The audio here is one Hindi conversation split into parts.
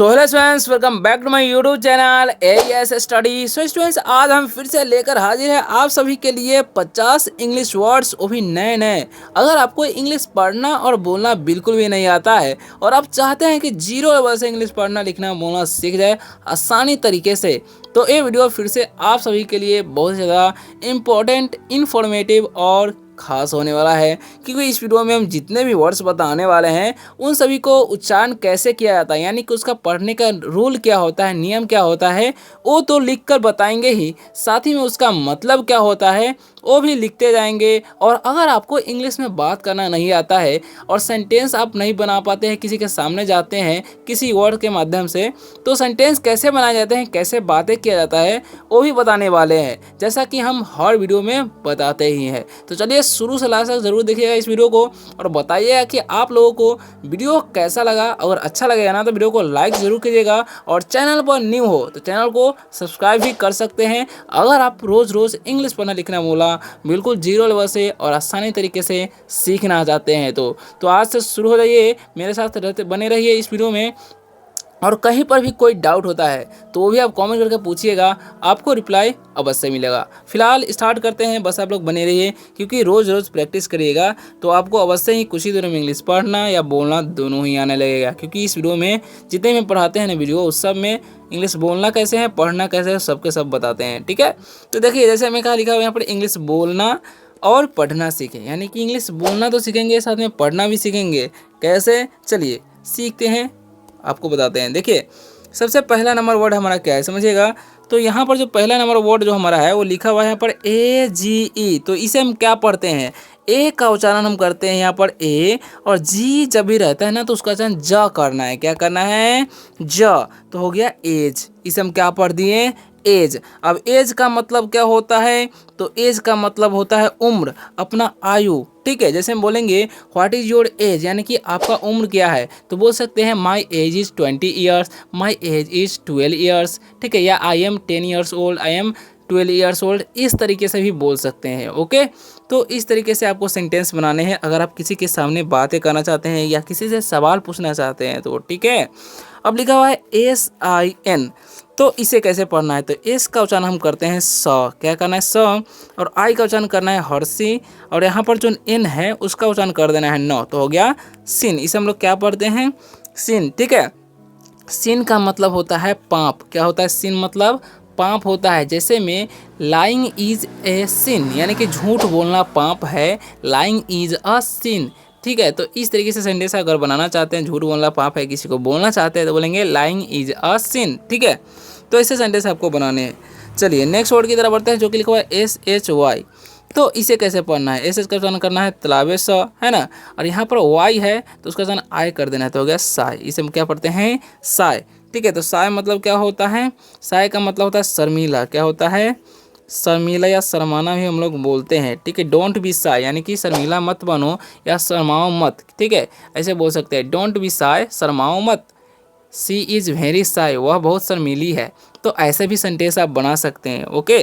तो hello students, welcome back to my YouTube channel AS study. So students, आज हम फिर से लेकर हाजिर हैं आप सभी के लिए 50 इंग्लिश वर्ड्स, वो भी नए नए। अगर आपको इंग्लिश पढ़ना और बोलना बिल्कुल भी नहीं आता है और आप चाहते हैं कि जीरो लेवल से इंग्लिश पढ़ना लिखना बोलना सीख जाए आसानी तरीके से, तो ये वीडियो फिर से आप सभी के लिए बहुत ज़्यादा इम्पोर्टेंट, इन्फॉर्मेटिव और खास होने वाला है। क्योंकि इस वीडियो में हम जितने भी वर्ड्स बताने वाले हैं उन सभी को उच्चारण कैसे किया जाता है, यानी कि उसका पढ़ने का रूल क्या होता है, नियम क्या होता है, वो तो लिख कर बताएंगे ही, साथ ही में उसका मतलब क्या होता है वो भी लिखते जाएंगे। और अगर आपको इंग्लिश में बात करना नहीं आता है और सेंटेंस आप नहीं बना पाते हैं, किसी के सामने जाते हैं किसी वर्ड के माध्यम से, तो सेंटेंस कैसे बनाए जाते हैं, कैसे बातें किया जाता है, वो भी बताने वाले हैं, जैसा कि हम हर वीडियो में बताते ही हैं। तो चलिए शुरू से लास्ट तक जरूर देखिएगा इस वीडियो को और बताइएगा कि आप लोगों को वीडियो कैसा लगा। अगर अच्छा लगेगा ना तो वीडियो को लाइक जरूर कीजिएगा और चैनल पर न्यू हो तो चैनल को सब्सक्राइब भी कर सकते हैं। अगर आप रोज रोज इंग्लिश पढ़ना लिखना बोला बिल्कुल जीरो लेवल से और आसानी तरीके से सीखना चाहते हैं तो आज से शुरू हो जाइए, मेरे साथ रहते बने रहिए इस वीडियो में। और कहीं पर भी कोई डाउट होता है तो वो भी आप कमेंट करके पूछिएगा, आपको रिप्लाई अवश्य मिलेगा। फिलहाल स्टार्ट करते हैं, बस आप लोग बने रहिए क्योंकि रोज़ रोज़ प्रैक्टिस करिएगा तो आपको अवश्य ही कुछ ही दिनों में इंग्लिश पढ़ना या बोलना दोनों ही आने लगेगा। क्योंकि इस वीडियो में जितने भी पढ़ाते हैं ना वीडियो, उस सब में इंग्लिश बोलना कैसे है, पढ़ना कैसे है, सबके सब बताते हैं। ठीक है, तो देखिए जैसे हमें कहा लिखा हुआ यहाँ पर इंग्लिश बोलना और पढ़ना सीखें, यानी कि इंग्लिश बोलना तो सीखेंगे साथ में पढ़ना भी सीखेंगे। कैसे, चलिए सीखते हैं, आपको बताते हैं। देखिए सबसे पहला नंबर वर्ड हमारा क्या है समझिएगा। तो यहाँ पर जो पहला नंबर वर्ड जो हमारा है वो लिखा हुआ है यहाँ पर AGE। तो इसे हम क्या पढ़ते हैं, ए का उच्चारण हम करते हैं यहाँ पर ए, और जी जब भी रहता है ना तो उसका उच्चारण ज करना है। क्या करना है, ज। तो हो गया एज, इसे हम क्या पढ़ दिए, एज। अब एज का मतलब क्या होता है, तो एज का मतलब होता है उम्र, अपना आयु। ठीक है, जैसे हम बोलेंगे व्हाट इज योर एज, यानी कि आपका उम्र क्या है, तो बोल सकते हैं my age is 20 years, my age is 12 years. ठीक है, या I am 10 years old, I am 12 years old, इस तरीके से भी बोल सकते हैं। ओके, तो इस तरीके से आपको सेंटेंस बनाने हैं अगर आप किसी के सामने बातें करना चाहते हैं या किसी से सवाल पूछना चाहते हैं तो। ठीक है, अब लिखा हुआ है SIN, तो इसे कैसे पढ़ना है, तो एस का उच्चारण हम करते हैं स, क्या करना है स, और आई का उच्चारण करना है हर्षी, और यहाँ पर जो एन है उसका उच्चारण कर देना है न, तो हो गया सिन। इसे हम लोग क्या पढ़ते हैं, सिन। ठीक है, सिन का मतलब होता है पाप। क्या होता है, सिन मतलब पाप होता है। जैसे में लाइंग इज ए सिन, यानी कि झूठ बोलना पाप है, लाइंग इज अ सिन। ठीक है, तो इस तरीके से सेंटेंस अगर बनाना चाहते हैं, झूठ बोलना पाप है, किसी को बोलना चाहते हैं तो बोलेंगे लाइंग इज अ सिन। ठीक है, तो ऐसे सेंटेंस आपको बनाने हैं। चलिए नेक्स्ट वर्ड की तरफ बढ़ते हैं जो कि लिखा हुआ है SHY। तो इसे कैसे पढ़ना है, एस का उच्चारण करना है तलाबे स, है ना, और यहाँ पर वाई है तो उसका उच्चारण आई कर देना है, तो हो गया साय। इसे हम क्या पढ़ते हैं, साय। ठीक है, तो साय मतलब क्या होता है, साय का मतलब होता है शर्मीला। क्या होता है, शर्मीला या शर्माना भी हम लोग बोलते हैं। ठीक है, डोंट बी साय, यानी कि शर्मीला मत बनो या शर्माओ मत। ठीक है, ऐसे बोल सकते हैं, डोंट बी साय, शर्माओ मत। सी इज़ वेरी साय, वह बहुत शर्मीली है। तो ऐसे भी सेंटेंस आप बना सकते हैं। ओके,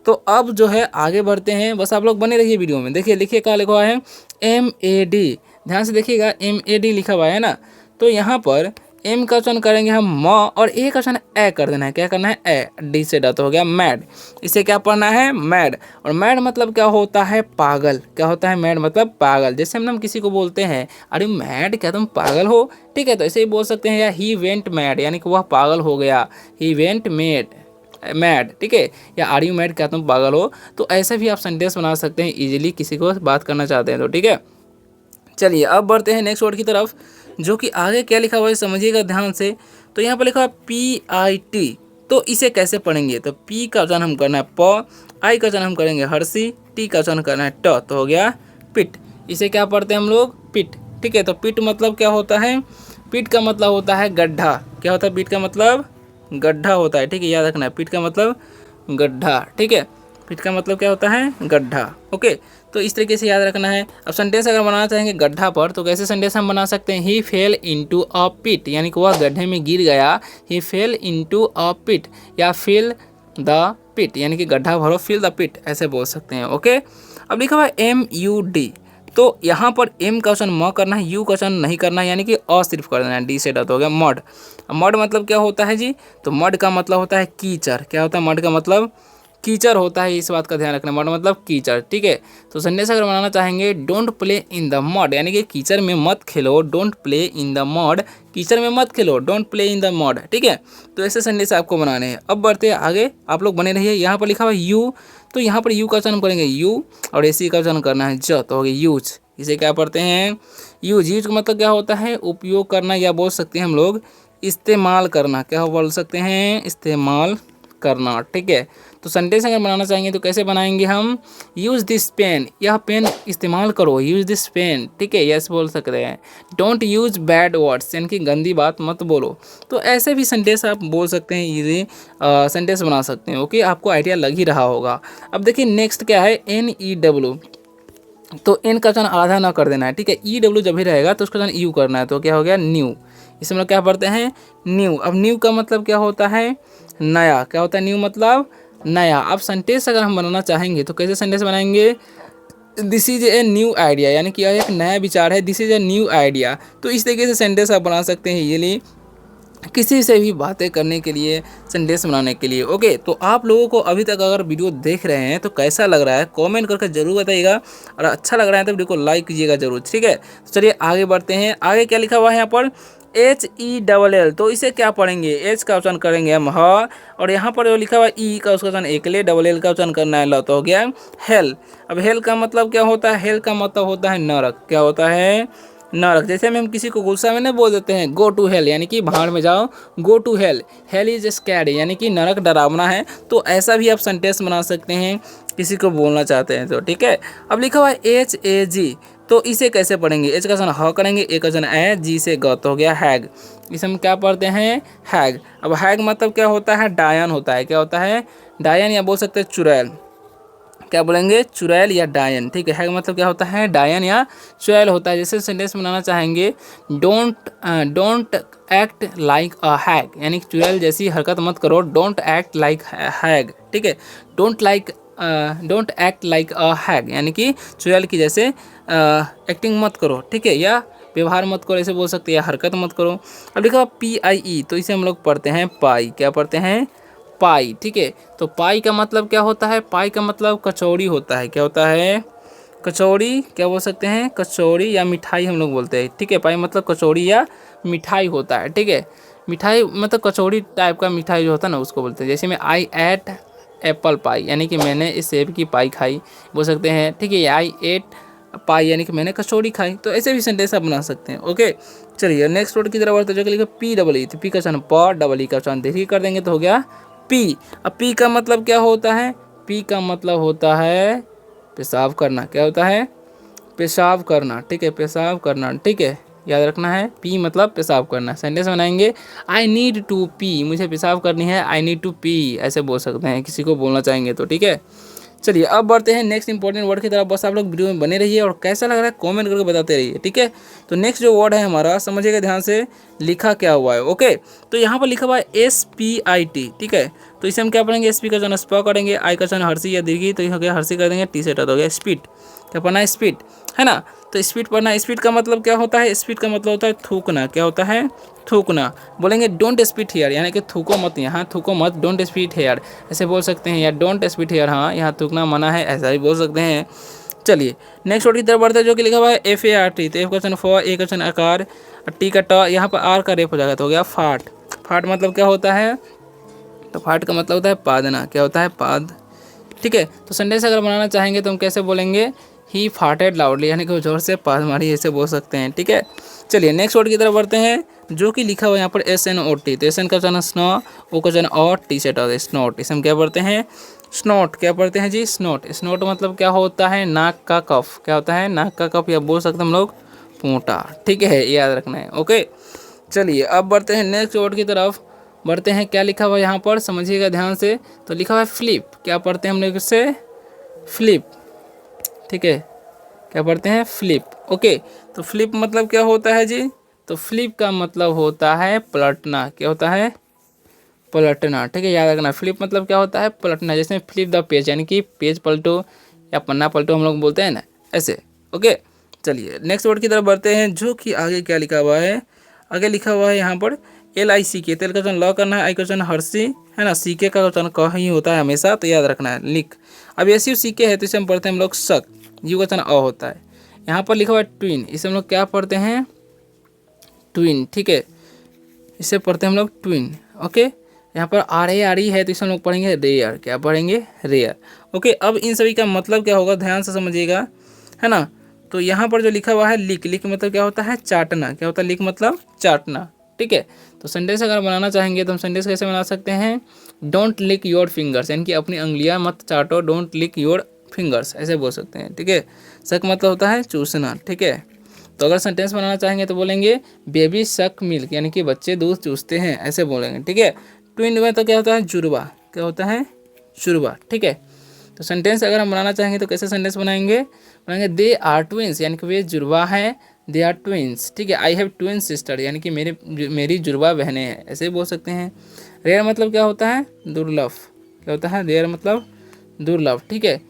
तो अब जो है आगे बढ़ते हैं, बस आप लोग बने रहिए वीडियो में। देखिए लिखिए क्या लिखा हुआ है, MAD, ध्यान से देखिएगा, MAD लिखा हुआ है ना, तो यहाँ पर एम का उच्चारण करेंगे हम म, और ए का उच्चारण ए कर देना है। क्या करना है, ए, डी से ड, तो हो गया मैड। इसे क्या पढ़ना है, मैड। और मैड मतलब क्या होता है, पागल। क्या होता है, मैड मतलब पागल। जैसे हम किसी को बोलते हैं अरे मैड, क्या तुम पागल हो। ठीक है, तो ऐसे ही बोल सकते हैं, या ही वेंट मैड, यानी कि वह पागल हो गया, ही वेंट मैड। ठीक है, या आर यू मैड, क्या तुम पागल हो। तो ऐसे भी आप सेंटेंस बना सकते हैं इजीली, किसी को बात करना चाहते हैं तो। ठीक है, चलिए अब बढ़ते हैं नेक्स्ट वर्ड की तरफ जो कि आगे क्या लिखा हुआ है समझिएगा ध्यान से। तो यहाँ पर लिखा हुआ है PIT, तो इसे कैसे पढ़ेंगे, तो पी का उच्चारण हम करना है प, आई का उच्चारण हम करेंगे हर्षी, टी का उच्चारण करना है ट, तो हो गया पिट। इसे क्या पढ़ते हैं हम लोग, पिट। ठीक है, तो पिट मतलब क्या होता है, पिट का मतलब होता है गड्ढा। क्या होता है, पिट का मतलब गड्ढा होता है। ठीक है, याद रखना है, पिट का मतलब गड्ढा। ठीक है, पिट का मतलब क्या होता है, गड्ढा। ओके, तो इस तरीके से याद रखना है। अब सेंटेंस अगर बनाना चाहेंगे गड्ढा पर तो कैसे सेंटेंस हम बना सकते हैं, ही फेल इनटू अ पिट, यानी कि वह गड्ढे में गिर गया, ही फेल इनटू अ पिट, या फिल द पिट, यानी कि गड्ढा भरो, फिल द पिट, ऐसे बोल सकते हैं। ओके, अब लिखा हुआ है MUD, तो यहाँ पर एम का उच्चारण म करना है, यू का उच्चारण नहीं करना है, यानी कि अ सिर्फ कर देना है। डी से डट हो गया मड। मड मतलब क्या होता है जी, तो मड का मतलब होता है कीचड़। क्या होता है मड का मतलब? कीचड़ होता है, इस बात का ध्यान रखना। मड मतलब कीचड़, ठीक है। तो सेंटेंस अगर बनाना चाहेंगे, don't play in the mud, यानी कि कीचड़ में मत खेलो। Don't play in the mud, कीचड़ में मत खेलो। Don't play in the mud, ठीक है। तो ऐसे सेंटेंस आपको बनाने हैं। अब बढ़ते हैं आगे, आप लोग बने रहिए। यहाँ पर लिखा हुआ यू, तो यहाँ पर यू का उच्चारण करेंगे यू, और एसी का उच्चारण करना है ज, तो हो गया यूज। इसे क्या पढ़ते हैं? यूज। यूज का मतलब क्या होता है? उपयोग करना, या बोल सकते हैं हम लोग इस्तेमाल करना। क्या बोल सकते हैं? इस्तेमाल करना, ठीक है। तो सेंटेंस अगर बनाना चाहेंगे तो कैसे बनाएंगे हम? यूज दिस पेन, यह पेन इस्तेमाल करो। यूज दिस पेन, ठीक है, यस बोल सकते हैं। डोंट यूज बैड वर्ड्स, यानी कि गंदी बात मत बोलो। तो ऐसे भी सेंटेंस आप बोल सकते हैं, इजी सेंटेंस बना सकते हैं। ओके, आपको आइडिया लग ही रहा होगा। अब देखिए नेक्स्ट क्या है, NEW। तो एन का उच्चारण आधा ना कर देना है, ठीक है। EW जब भी रहेगा तो उसका उच्चारण यू करना है, तो क्या हो गया? न्यू। इसमें लोग क्या पढ़ते हैं? न्यू। अब न्यू का मतलब क्या होता है? नया। क्या होता है न्यू मतलब? नया। अब सेंटेंस अगर हम बनाना चाहेंगे तो कैसे सेंटेंस बनाएंगे? This is a new idea, यानी कि यह एक नया विचार है। This is a new idea. तो इस तरीके से सेंटेंस आप बना सकते हैं, ये लिए किसी से भी बातें करने के लिए, संदेश बनाने के लिए। ओके, तो आप लोगों को अभी तक अगर वीडियो देख रहे हैं तो कैसा लग रहा है कमेंट करके जरूर बताइएगा, और अच्छा लग रहा है तो वीडियो को लाइक कीजिएगा जरूर, ठीक है। तो चलिए आगे बढ़ते हैं। आगे क्या लिखा हुआ है यहाँ पर? HELL। तो इसे क्या पढ़ेंगे? एच का उच्चारण करेंगे हम ह, और यहाँ पर जो लिखा हुआ ई का उसका उच्चारण एकले, LL का उच्चारण करना है ल, तो हो गया हेल। अब हेल का मतलब क्या होता है? हेल का मतलब होता है नरक। क्या होता है? नरक। जैसे हम किसी को गुस्सा में नहीं बोल देते हैं गो टू हेल, यानी कि भाड़ में जाओ। Go to hell, hell is scary, यानी कि नरक डरावना है। तो ऐसा भी आप सेंटेंस बना सकते हैं किसी को बोलना चाहते हैं तो, ठीक है। अब लिखा हुआ है HAG। तो इसे कैसे पढ़ेंगे? एच का ह करेंगे, ए का ए, जी से ग, तो हो गया हैग। इसे हम क्या पढ़ते हैं? हैग। अब हैग मतलब क्या होता है? डायन होता है। क्या होता है? डायन, या बोल सकते हैं चुड़ैल। क्या बोलेंगे? चुड़ैल या डायन, ठीक है। हैग मतलब क्या होता है? डायन या चुड़ैल होता है। जैसे सेंटेंस बनाना चाहेंगे, डोंट एक्ट लाइक अ हैग, यानी कि चुड़ैल जैसी हरकत मत करो। डोंट एक्ट लाइक हैग, ठीक है। डोंट एक्ट लाइक अ हैग, यानी कि चुड़ैल की जैसे एक्टिंग मत करो, ठीक है, या व्यवहार मत करो, ऐसे बोल सकते हैं, या हरकत मत करो। अब लिखा PIE, तो इसे हम लोग पढ़ते हैं पाई। क्या पढ़ते हैं? पाई, ठीक है। तो पाई का मतलब क्या होता है? पाई का मतलब कचौड़ी होता है। क्या होता है? कचौड़ी। क्या बोल सकते हैं? कचौड़ी या मिठाई हम लोग बोलते हैं, ठीक है। पाई मतलब कचौड़ी या मिठाई होता है, ठीक है। मिठाई मतलब कचौड़ी टाइप का मिठाई जो होता है ना, उसको बोलते हैं। जैसे मैं आई एट एप्पल पाई, यानी कि मैंने इस सेब की पाई खाई, बोल सकते हैं, ठीक है। आई एट पाई, यानी कि मैंने कचौड़ी खाई। तो ऐसे भी सेंटेंस आप बना सकते हैं। ओके, चलिए नेक्स्ट वर्ड की तरफ बढ़ते हैं, जो कि लिखा PEE। तो पी का उच्चारण प, डबल ई का उच्चारण देखिए कर देंगे तो हो गया पी। अब पी का मतलब क्या होता है? पी का मतलब होता है पेशाब करना। क्या होता है? पेशाब करना, ठीक है। पेशाब करना, ठीक है, याद रखना है। पी मतलब पेशाब करना। सेंटेंस बनाएंगे, आई नीड टू पी, मुझे पेशाब करनी है। आई नीड टू पी, ऐसे बोल सकते हैं किसी को बोलना चाहेंगे तो, ठीक है। चलिए अब बढ़ते हैं नेक्स्ट इंपॉर्टेंट वर्ड की तरफ। बस आप लोग वीडियो में बने रहिए, और कैसा लग रहा है कमेंट करके बताते रहिए, ठीक है। तो नेक्स्ट जो वर्ड है हमारा, समझिएगा ध्यान से, लिखा क्या हुआ है। ओके, तो यहाँ पर लिखा हुआ है SPIT, ठीक है। तो इसे हम क्या पढ़ेंगे? SP का जन स्प करेंगे, आई का जन हर्षी या दीर्घी, तो ये हो गया हर्षी कर देंगे, टी सेट हो गया स्पीड। क्या पढ़ना है? स्पीड, है ना। तो स्पीड पढ़ना। स्पीड का मतलब क्या होता है? स्पीड का मतलब होता है थूकना। क्या होता है? थूकना। बोलेंगे डोंट स्पीट हेयर, यानी कि थूको मत, यहाँ थूको मत, डोंट स्पीट हेयर, ऐसे बोल सकते हैं। या डोंट स्पीट हेयर, हाँ यहाँ थूकना मना है, ऐसा भी बोल सकते हैं। चलिए नेक्स्ट वर्ड की तरफ बढ़ते हैं, जो कि लिखा हुआ है FART। तो F का चन फ, ए का चन आकार, टी का ट, यहाँ पर आर का रेप हो जाएगा, तो हो गया फाट। फाट मतलब क्या होता है? तो फाट का मतलब होता है पादना। क्या होता है? पाद, ठीक है। तो सेंटेंस अगर बनाना चाहेंगे तो हम कैसे बोलेंगे? ही फार्टेड लाउडली, यानी कि जोर से पाद मारी, ऐसे बोल सकते हैं, ठीक है। चलिए नेक्स्ट वर्ड की तरफ बढ़ते हैं, जो कि लिखा हुआ है यहाँ पर SNOT। तो SN का चना स्नो, ओ का चना और, टी सेट होता है स्नोट। इसे हम क्या पढ़ते हैं? स्नोट। क्या पढ़ते हैं जी? स्नोट। स्नोट मतलब क्या होता है? नाक का कफ। क्या होता है? नाक का कफ, या बोल सकते हैं हम लोग पोंटा, ठीक है, याद रखना है। ओके, चलिए अब बढ़ते हैं नेक्स्ट वर्ड की तरफ। बढ़ते हैं, क्या लिखा हुआ है यहाँ पर, समझिएगा ध्यान से। तो लिखा हुआ है फ्लिप। क्या पढ़ते हैं हम लोग इससे? फ्लिप, ठीक है। क्या पढ़ते हैं? फ्लिप। ओके, तो फ्लिप मतलब क्या होता है जी? तो फ्लिप का मतलब होता है पलटना। क्या होता है? पलटना, ठीक है, याद रखना। फ्लिप मतलब क्या होता है? पलटना। जैसे फ्लिप द पेज, यानी कि पेज पलटो या पन्ना पलटो हम लोग बोलते हैं ना, ऐसे। ओके, चलिए नेक्स्ट वर्ड की तरफ बढ़ते हैं, जो कि आगे क्या लिखा हुआ है। आगे लिखा हुआ है यहाँ पर LICK, तेल का वचन ल करना है, आई का वचन हर्षी है ना, CK का वचन क ही होता है हमेशा, तो याद रखना है लिख। अब SUCK है तो इसे हम पढ़ते हैं हम लोग शक, यू का वचन अ होता है। यहाँ पर लिखा हुआ है ट्विन, इसे हम लोग क्या पढ़ते हैं, ट्विन, ठीक है, इसे पढ़ते हैं हम लोग ट्विन। ओके, यहाँ पर RARE है तो इसे हम लोग पढ़ेंगे रेयर, क्या पढ़ेंगे, रेयर। ओके, अब इन सभी का मतलब क्या होगा ध्यान से समझिएगा, है ना। तो यहाँ पर जो लिखा हुआ है लिक, लिक मतलब क्या होता है, चाटना, क्या होता है लिक मतलब चाटना, ठीक है। तो सेंटेंस अगर बनाना चाहेंगे तो हम सेंटेंस कैसे बना सकते हैं, डोंट लिक योर फिंगर्स, यानी कि अपनी उंगलियां मत चाटो, डोंट लिक योर फिंगर्स, ऐसे बोल सकते हैं, ठीक है। शक मतलब होता है चूसना, ठीक है। तो अगर सेंटेंस बनाना चाहेंगे तो बोलेंगे बेबी शक मिल्क, यानी कि बच्चे दूध चूसते हैं, ऐसे बोलेंगे, ठीक है। ट्विन में तो क्या होता है जुड़वा, क्या होता है जुड़वा, ठीक है। तो सेंटेंस अगर हम बनाना चाहेंगे तो कैसे सेंटेंस बनाएंगे दे आर ट्विंस, यानी कि वे जुड़वा हैं, दे आर ट्विंस, ठीक है। आई हैव ट्विन सिस्टर, यानी कि मेरी जुड़वा बहनें हैं, ऐसे बोल सकते हैं। रेयर मतलब क्या होता है दुर्लभ, क्या होता है रेयर मतलब दुर्लभ, ठीक है।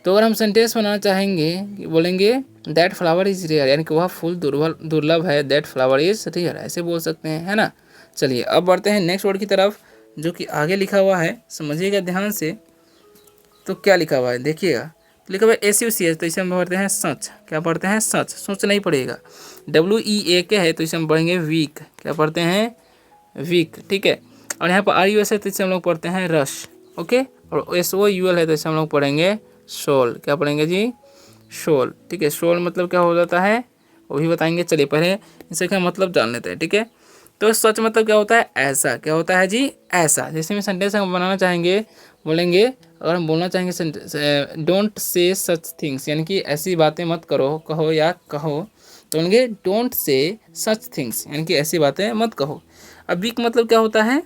तो अगर हम सेंटेंस बनाना चाहेंगे बोलेंगे दैट फ्लावर इज़ रेयर, यानी कि वह फूल दुर्लभ है, दैट फ्लावर इज़ रेयर, ऐसे बोल सकते हैं, है ना। चलिए अब बढ़ते हैं नेक्स्ट वर्ड की तरफ, जो कि आगे लिखा हुआ है, समझिएगा ध्यान से। तो क्या लिखा हुआ है देखिएगा, लिखा हुआ है SUCH, तो इसे हम पढ़ते हैं सच, क्या पढ़ते हैं सच, सोच नहीं पड़ेगा। WEAK है तो इसे हम पढ़ेंगे वीक, क्या पढ़ते हैं वीक, ठीक है। और यहाँ पर RUS है तो इसे हम लोग पढ़ते हैं रश, ओके। और SOUL है तो इसे हम लोग पढ़ेंगे शोल, क्या पढ़ेंगे जी शोल, ठीक है। शोल मतलब क्या हो जाता है वो भी बताएंगे, चलिए पहले इसे क्या मतलब जान लेते हैं, ठीक है। तो सच मतलब क्या होता है ऐसा, क्या होता है जी ऐसा। जैसे में सेंटेंस हम बनाना चाहेंगे बोलेंगे, अगर हम बोलना चाहेंगे डोंट से सच थिंग्स, यानी कि ऐसी बातें मत करो, कहो या कहो, तो बोलेंगे डोंट से सच थिंग्स, यानी कि ऐसी बातें मत कहो। अब वीक मतलब क्या होता है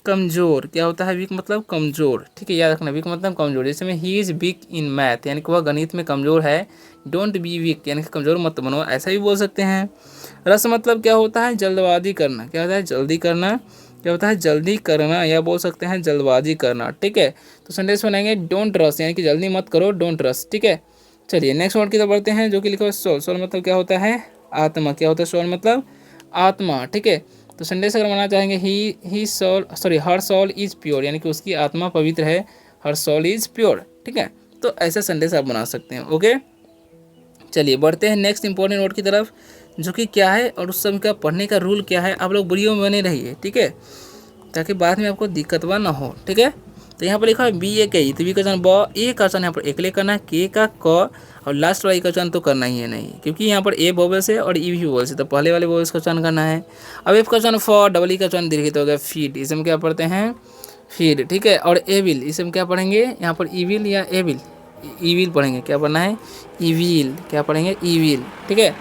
कमज़ोर, क्या होता है वीक मतलब कमज़ोर, ठीक है, याद रखना वीक मतलब कमज़ोर। जैसे में he is week in math, यानी कि वह गणित में कमज़ोर है, डोंट बी वीक, यानी कि कमज़ोर मत बनो, ऐसा भी बोल सकते हैं। रस मतलब क्या होता है जल्दबाजी करना, क्या होता है जल्दी करना, क्या होता है जल्दी करना, या बोल सकते हैं जल्दबाजी करना, ठीक है। तो सेंटेंस बनाएंगे डोंट रश, यानी कि जल्दी मत करो, डोंट रश, ठीक है। चलिए नेक्स्ट वर्ड की तरफ बढ़ते हैं, जो कि लिखा हुआ है सोल, सोल मतलब क्या होता है आत्मा, क्या होता है सोल मतलब आत्मा, ठीक है। तो सेंटेंस अगर बनाना चाहेंगे he soul sorry her soul is pure, यानी कि उसकी आत्मा पवित्र है, हर सोल इज़ प्योर, ठीक है। तो ऐसा सेंटेंस आप बना सकते हैं, ओके। चलिए बढ़ते हैं नेक्स्ट इंपॉर्टेंट वर्ड की तरफ, जो कि क्या है और उस समय का पढ़ने का रूल क्या है। आप लोग वीडियो में बने रहिए, ठीक है, ताकि बाद में आपको दिक्कतवा ना हो, ठीक है। तो यहाँ पर लिखा है BAKE, तो बी का वचन ब, ए का वचन यहाँ पर एकले करना है, के का क, और लास्ट वाला का वचन तो करना ही है नहीं, क्योंकि यहाँ पर ए वोवेल्स है और ई भी वोवेल्स है, तो पहले वाले वोवेल्स का वचन करना है। अब एफ का वचन फॉर, डबल ई का वचन दीर्घित हो गया फीड, इसे हम क्या पढ़ते हैं फीड, ठीक है। और एविल, इसे हम क्या पढ़ेंगे यहाँ पर ईविल या एविल, ईविल पढ़ेंगे, क्या पढ़ना है ईविल, क्या पढ़ेंगे ईविल, ठीक है।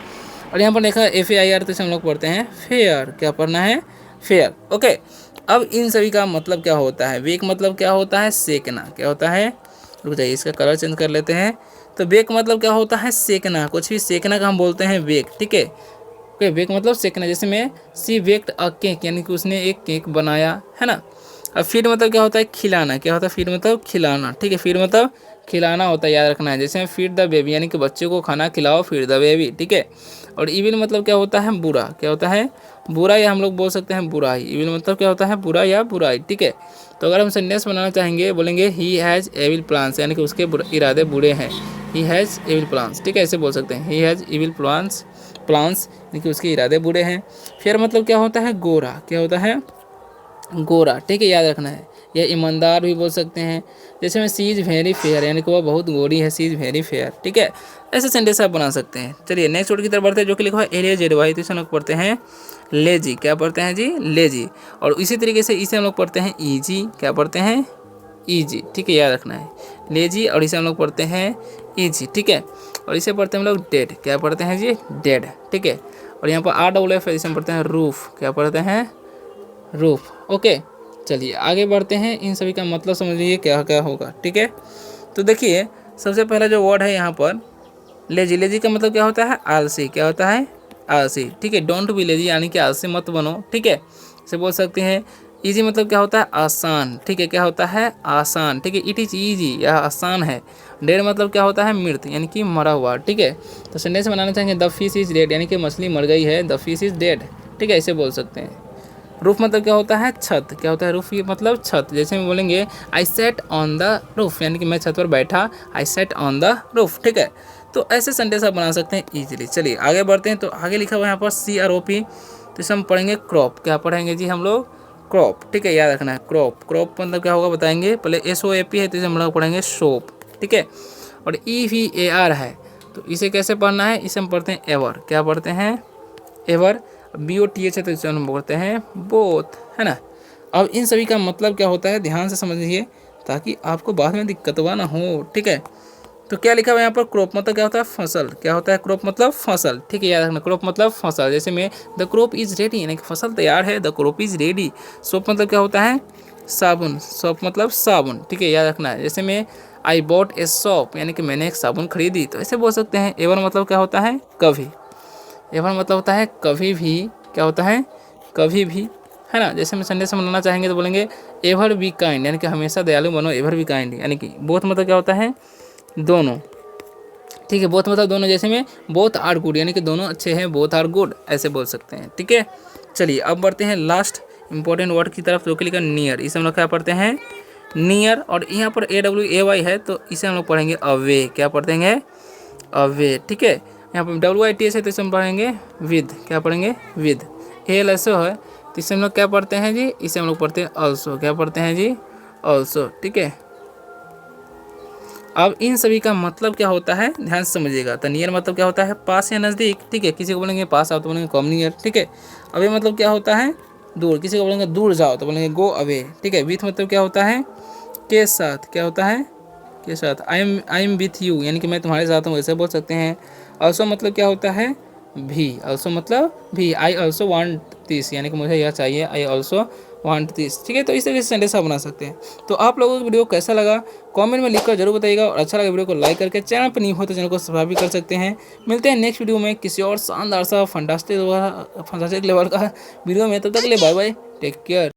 और यहाँ पर लिखा है FAIR, तो इसे हम लोग पढ़ते हैं फेयर, क्या पढ़ना है फेयर, ओके। अब इन सभी का मतलब क्या होता है, वेक मतलब क्या होता है सेकना, क्या होता है, रुक जाइए इसका कलर चेंज कर लेते हैं। तो बेक मतलब क्या होता है सेकना, कुछ भी सेकना का हम बोलते हैं बेक, ठीक है। ओके, बेक मतलब सेकना, जैसे में सी बेक्ड अ केक, यानी कि उसने एक केक बनाया, है ना। अब फीड मतलब क्या होता है खिलाना, क्या होता है फीड मतलब खिलाना, ठीक है, फीड मतलब खिलाना होता है, याद रखना है। जैसे फीड द बेबी, यानी कि बच्चे को खाना खिलाओ, फीड द बेबी, ठीक है। और इविल मतलब क्या होता है बुरा, क्या होता है बुरा, या हम लोग बोल सकते हैं बुराई। इविल मतलब क्या होता है बुरा या बुराई, ठीक है। तो अगर हम सेंटेंस बनाना चाहेंगे बोलेंगे ही हैज़ एविल प्लान्स, यानी कि उसके इरादे बुरे हैं, ही हैज़ एविल प्लान्स, ठीक है, ऐसे बोल सकते हैं ही हैज़ एविल प्लान्स, यानी कि उसके इरादे बुरे हैं। फिर मतलब क्या होता है गोरा, क्या होता है गोरा, ठीक है, याद रखना है। या ईमानदार भी बोल सकते हैं, जैसे में सी इज़ वेरी फेयर, यानी कि वह बहुत गोरी है, सी इज़ वेरी फेयर, ठीक है। ऐसे सेंटेंस आप बना सकते हैं। चलिए नेक्स्ट वर्ड की तरफ बढ़ते हैं, जो कि लिखा है LAZY, तो इसे हम लोग पढ़ते हैं लेजी, क्या पढ़ते हैं जी लेजी। और इसी तरीके से इसे हम लोग पढ़ते हैं ईजी, क्या पढ़ते हैं ईजी, ठीक है, याद रखना है लेजी। और इसे हम लोग पढ़ते हैं ईजी, ठीक है। और इसे पढ़ते हैं हम लोग डेड, क्या पढ़ते हैं जी डेड, ठीक है। और यहाँ पर RFF है, इसे हम पढ़ते हैं रूफ, क्या पढ़ते हैं रूफ, ओके। चलिए आगे बढ़ते हैं, इन सभी का मतलब समझिए क्या क्या होगा, ठीक है। तो देखिए सबसे पहला जो वर्ड है यहाँ पर लेजी, लेजी का मतलब क्या होता है आलसी, क्या होता है आलसी, ठीक है। डोंट बी लेजी, यानी कि आलसी मत बनो, ठीक है। इसे बोल सकते हैं ईजी मतलब क्या होता है आसान, ठीक है, क्या होता है आसान, ठीक है, इट इज़ ईजी, यह आसान है। डेड मतलब क्या होता है मृत यानी कि मरा हुआ, ठीक है। तो सेंटेंस बनाना चाहेंगे द फिश इज डेड यानी कि मछली मर गई है, द फिश इज डेड, ठीक है, ऐसे बोल सकते हैं। रूफ मतलब क्या होता है छत, क्या होता है रूफ, ये मतलब छत। जैसे हम बोलेंगे आई सेट ऑन द रूफ यानी कि मैं छत पर बैठा, आई सेट ऑन द रूफ, ठीक है। तो ऐसे सेंटेंस आप बना सकते हैं इजीली। चलिए आगे बढ़ते हैं। तो आगे लिखा हुआ है यहाँ पर CROP, तो इसे हम पढ़ेंगे क्रॉप। क्या पढ़ेंगे जी हम लोग क्रॉप, ठीक है, याद रखना है क्रॉप। क्रॉप मतलब क्या होगा बताएंगे, पहले SOAP है तो इसे हम लोग पढ़ेंगे शोप, ठीक है। और EVAR है तो इसे कैसे पढ़ना है, इसे हम पढ़ते हैं एवर, क्या पढ़ते हैं एवर। BOTH है तो इसे हम बोलते हैं बोथ, है ना। अब इन सभी का मतलब क्या होता है ध्यान से समझिए ताकि आपको बाद में दिक्कत ना हो, ठीक है। तो क्या लिखा हुआ है यहाँ पर क्रॉप मतलब क्या होता है फसल, क्या होता है क्रॉप मतलब फसल, ठीक है, याद रखना क्रॉप मतलब फसल। जैसे में द क्रॉप इज रेडी यानी कि फसल तैयार है, the crop is ready. Soap मतलब क्या होता है साबुन, सोप मतलब साबुन, ठीक है, याद रखना है। जैसे में आई बॉट ए सोप यानी कि मैंने एक साबुन खरीदी, तो ऐसे बोल सकते हैं। एवर मतलब क्या होता है कभी, एवर मतलब होता है कभी भी, क्या होता है कभी भी, है ना। जैसे में संडे से मनाना चाहेंगे तो बोलेंगे एवर बी काइंड यानी कि हमेशा दयालु बनो, एवर बी काइंड यानी कि बोथ मतलब क्या होता है दोनों, ठीक है, बोथ मतलब दोनों। जैसे में बोथ आर गुड यानी कि दोनों अच्छे हैं, बोथ आर गुड ऐसे बोल सकते हैं, ठीक है। चलिए अब बढ़ते हैं लास्ट इंपॉर्टेंट वर्ड की तरफ, जो कि लिखा नियर। इसे हम लोग क्या पढ़ते हैं नियर, और यहाँ पर AWAY है तो इसे हम लोग पढ़ेंगे अवे, क्या पढ़ते हैं अवे, ठीक है। यहाँ पर WITH है तो इसे हम पढ़ेंगे विद, क्या पढ़ेंगे विद। ALSO है तो इसे हम लोग क्या पढ़ते हैं जी, इसे हम लोग पढ़ते हैं ऑल्सो, क्या पढ़ते हैं जी ऑल्सो, ठीक है। अब इन सभी का मतलब क्या होता है ध्यान से समझिएगा। तो नियर मतलब क्या होता है पास या नज़दीक, ठीक है, किसी को बोलेंगे पास आओ तो बोलेंगे कम नियर, ठीक है। अवे मतलब क्या होता है दूर, किसी को बोलेंगे दूर जाओ तो बोलेंगे गो अवे, ठीक है। विथ मतलब क्या होता है के साथ, क्या होता है के साथ। आई एम विथ यू यानी कि मैं तुम्हारे साथ हूँ, ऐसे बोल सकते हैं। ऑल्सो मतलब क्या होता है भी, ऑल्सो मतलब भी। आई ऑल्सो वांट दिस यानी कि मुझे यह चाहिए, आई ऑल्सो वांट दिस, ठीक है। तो इस तरीके से सेंटेंस आप बना सकते हैं। तो आप लोगों को वीडियो कैसा लगा कमेंट में लिखकर जरूर बताइएगा, और अच्छा लगा वीडियो को लाइक करके, चैनल पर नहीं हो तो चैनल को सब्सक्राइब भी कर सकते हैं। मिलते हैं नेक्स्ट वीडियो में किसी और शानदार सा फंटास्टिक लेवल का वीडियो में, तब तक के लिए बाय बाय, टेक केयर।